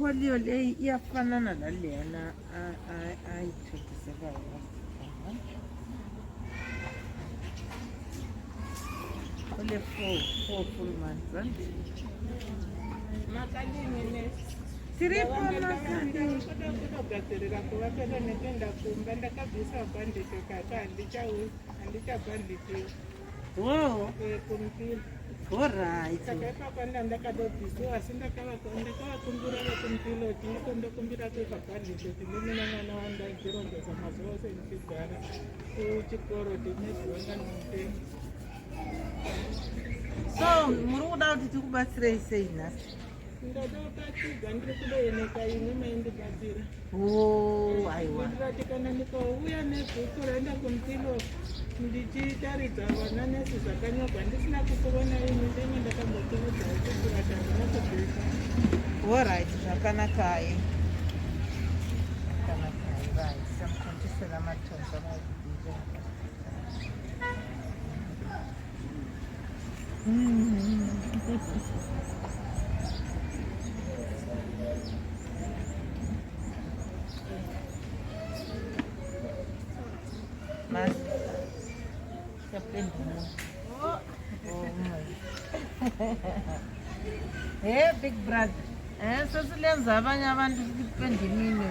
ifolio le iyafanana naleyana ayithontiselayo. Only four full months, right? Wow. All right. So, muruda kuti tikubatsirei sei nhasi? Oh, aiwa. Kana ndikauya nebhuku raenda kumupilo ndichitaridza vana nesi zvakanyorwa ndisina kukuona ini ndenge ndakambokuudza kuti vatanga nakubvisa. Alright, zvakanaka hai. Zvakanaka hai, right. Samukontisela matonzo amaidija. Mas, oh my. Hey, big brother. So silenza abanye abantu sipende imini.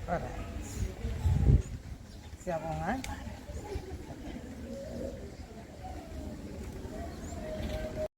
Alright. Siyabonga.